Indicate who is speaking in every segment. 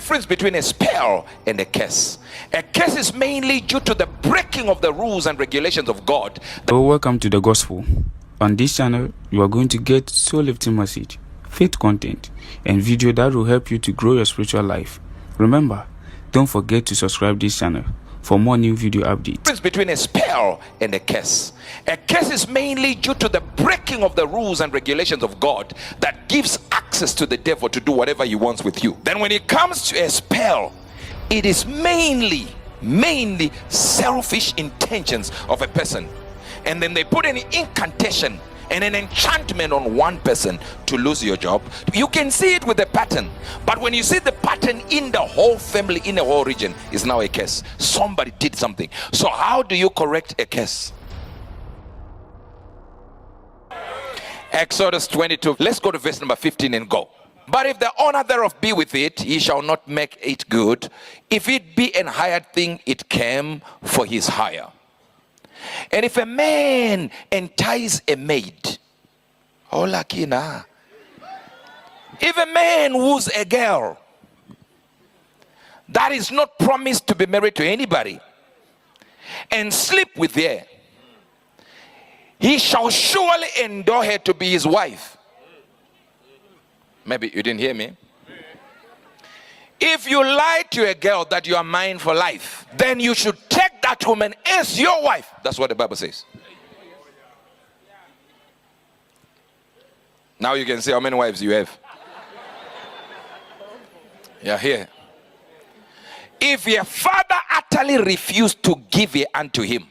Speaker 1: difference between a spell and a curse. A curse is mainly due to the breaking of the rules and regulations of God.
Speaker 2: Welcome to the gospel. On this channel, you are going to get soul lifting message, faith content, and video that will help you to grow your spiritual life. Remember, don't forget to subscribe this channel for more new video updates.
Speaker 1: Difference between a spell and a curse. A curse is mainly due to the breaking of the rules and regulations of God that gives access to the devil to do whatever he wants with you. Then when it comes to a spell, it is mainly selfish intentions of a person, and then they put an incantation and an enchantment on one person to lose your job. You can see it with the pattern, but when you see the pattern in the whole family, in the whole region, it's now a curse. Somebody did something. So how do you correct a curse? Exodus 22, let's go to verse number 15 and go. But if the owner thereof be with it, he shall not make it good. If it be an hired thing, it came for his hire. And if a man entice a maid, if a man woos a girl that is not promised to be married to anybody and sleep with her, he shall surely endure her to be his wife. Maybe you didn't hear me. If you lie to a girl that you are mine for life, then you should take that woman as your wife. That's what the Bible says. Now you can see how many wives you have. Yeah, here. If your father utterly refused to give it unto him,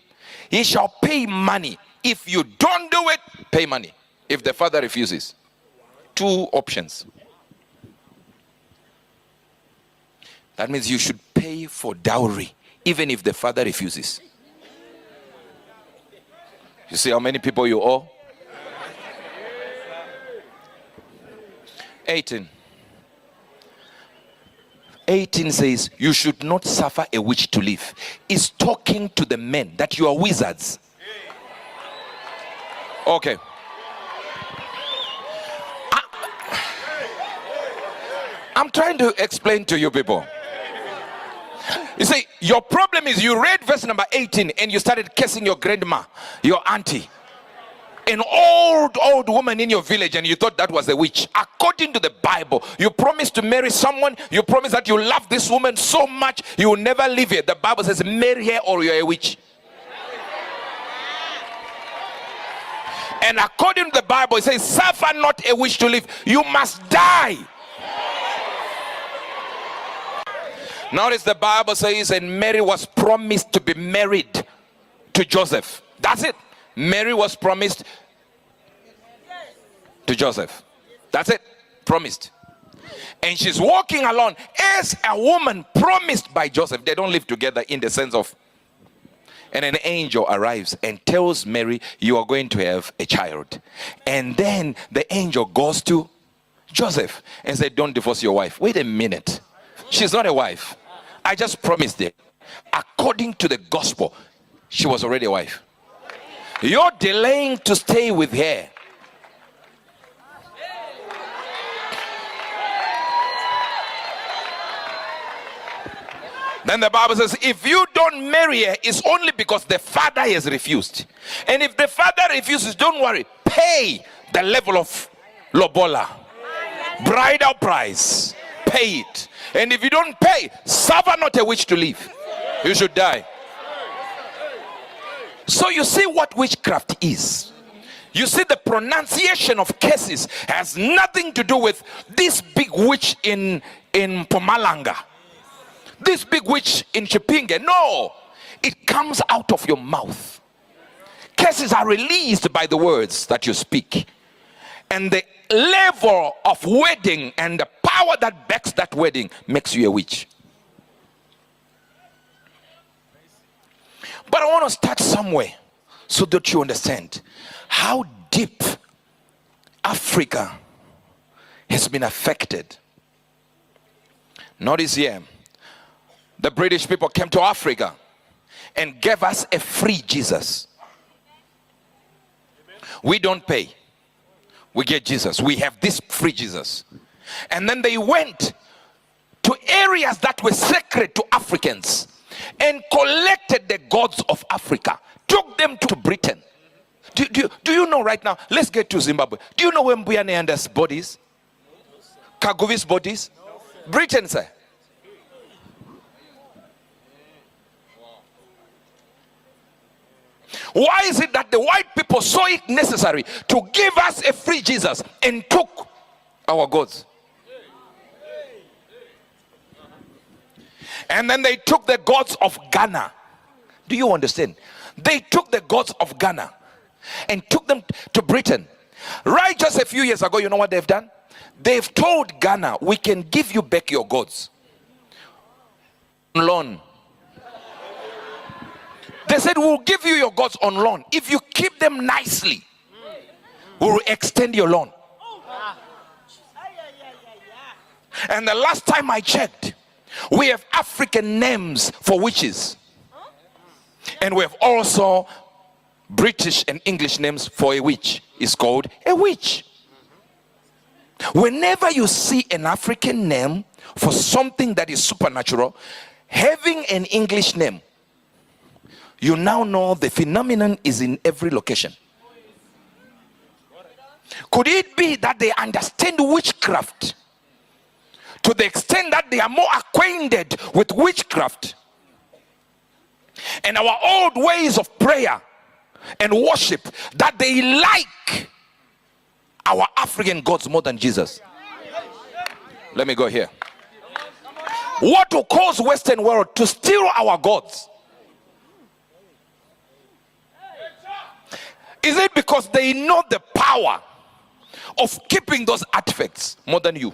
Speaker 1: he shall pay money. If you don't do it, pay money. If the father refuses. Two options. That means you should pay for dowry, even if the father refuses. You see how many people you owe? 18 says, you should not suffer a witch to live. It's talking to the men that you are wizards. Okay. I'm trying to explain to you people. You see, your problem is you read verse number 18 and you started cursing your grandma, your auntie, an old woman in your village, and you thought that was a witch. According to the Bible, you promised to marry someone. You promised that you love this woman so much you will never leave her. The Bible says marry her or you're a witch. And according to the Bible, it says suffer not a witch to live. You must die. Notice the Bible says, and Mary was promised to be married to Joseph. That's it. Mary was promised to Joseph. That's it. Promised. And she's walking along as a woman promised by Joseph. They don't live together in the sense of. And an angel arrives and tells Mary, you are going to have a child. And then the angel goes to Joseph and said, don't divorce your wife. Wait a minute. She's not a wife. I just promised it. According to the gospel, she was already a wife. You're delaying to stay with her. Then the Bible says, if you don't marry her, it's only because the father has refused. And if the father refuses, don't worry. Pay the level of lobola. Bridal price. Pay it. And if you don't pay, suffer not a witch to live. You should die. So you see what witchcraft is. You see the pronunciation of curses has nothing to do with this big witch in Mpumalanga, this big witch in Chipinge. No, it comes out of your mouth. Curses are released by the words that you speak. And the level of wedding and the power that backs that wedding makes you a witch. But I want to start somewhere so that you understand how deep Africa has been affected. Notice here, the British people came to Africa and gave us a free Jesus. We don't pay. We get Jesus. We have this free Jesus. And then they went to areas that were sacred to Africans and collected the gods of Africa, took them to Britain. Do you know right now? Let's get to Zimbabwe. Do you know where Mbuya Nyanda's bodies? Kaguvi's bodies? Britain, sir. Why is it that the white people saw it necessary to give us a free Jesus and took our gods? And then they took the gods of Ghana. Do you understand? They took the gods of Ghana and took them to Britain. Right, just a few years ago, you know what they've done? They've told Ghana, we can give you back your gods on loan. They said, we'll give you your gods on loan. If you keep them nicely, we'll extend your loan. And the last time I checked, we have African names for witches. And we have also British and English names for a witch. It's called a witch. Whenever you see an African name for something that is supernatural, having an English name, you now know the phenomenon is in every location. Could it be that they understand witchcraft to the extent that they are more acquainted with witchcraft and our old ways of prayer and worship, that they like our African gods more than Jesus? Let me go here. What will cause Western world to steal our gods? Is it because they know the power of keeping those artifacts more than you?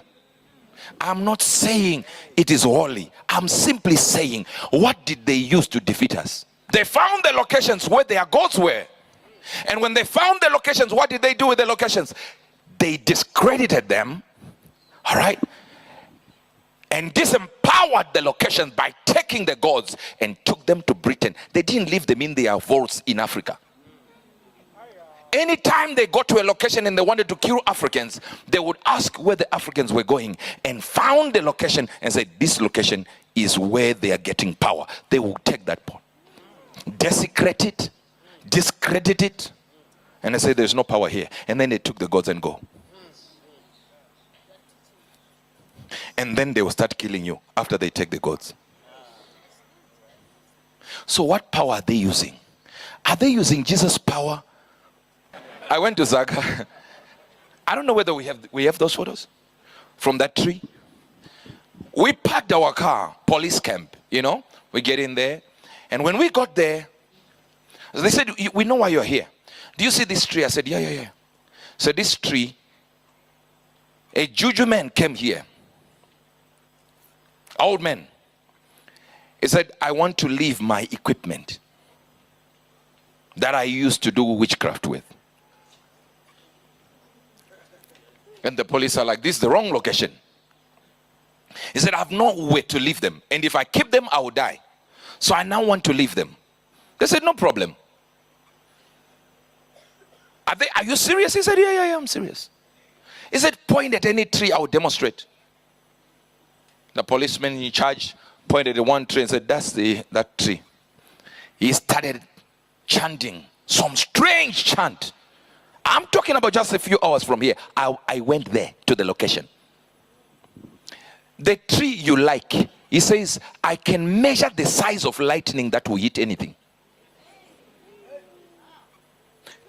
Speaker 1: I'm not saying it is holy. I'm simply saying, what did they use to defeat us? They found the locations where their gods were. And when they found the locations, what did they do with the locations? They discredited them, all right, and disempowered the locations by taking the gods and took them to Britain. They didn't leave them in their vaults in Africa. Anytime they got to a location and they wanted to kill Africans, they would ask where the Africans were going and found the location and said, this location is where they are getting power. They will take that point, desecrate it, discredit it, and they say there's no power here. And then they took the gods and go. And then they will start killing you after they take the gods. So what power are they using? Are they using Jesus' power? I went to Zaga. I don't know whether we have those photos from that tree. We parked our car, police camp, you know. We get in there. And when we got there, they said, we know why you're here. Do you see this tree? I said, yeah. So this tree, a juju man came here. Old man. He said, I want to leave my equipment that I used to do witchcraft with. And the police are like, this is the wrong location. He said, I have nowhere to leave them. And if I keep them, I will die. So I now want to leave them. They said, no problem. Are you serious? He said, yeah, I'm serious. He said, point at any tree, I will demonstrate. The policeman in charge pointed at one tree and said, that's that tree. He started chanting some strange chant. I'm talking about just a few hours from here. I went there to the location. The tree you like, he says, I can measure the size of lightning that will hit anything.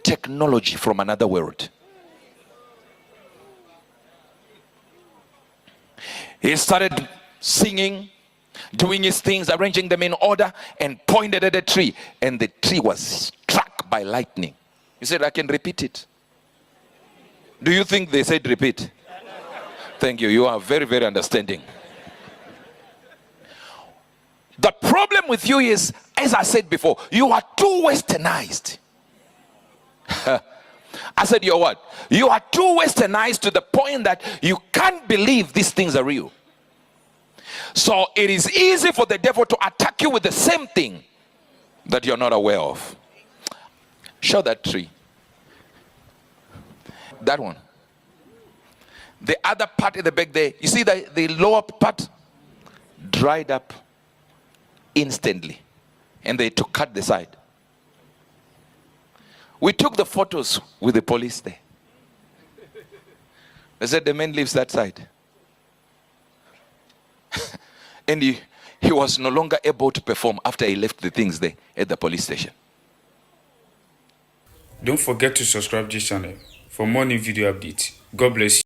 Speaker 1: Technology from another world. He started singing, doing his things, arranging them in order, and pointed at the tree. And the tree was struck by lightning. He said, I can repeat it. Do you think they said repeat? Thank you. You are very, very understanding. The problem with you is, as I said before, you are too westernized. I said, you're what? You are too westernized to the point that you can't believe these things are real. So it is easy for the devil to attack you with the same thing that you're not aware of. Show that tree. That one. The other part at the back there. You see the lower part? dried up instantly, and they to cut the side. We took the photos with the police there. They said the man lives that side. And he was no longer able to perform after he left the things there at the police station.
Speaker 2: Don't forget to subscribe to this channel for more new video updates. God bless you.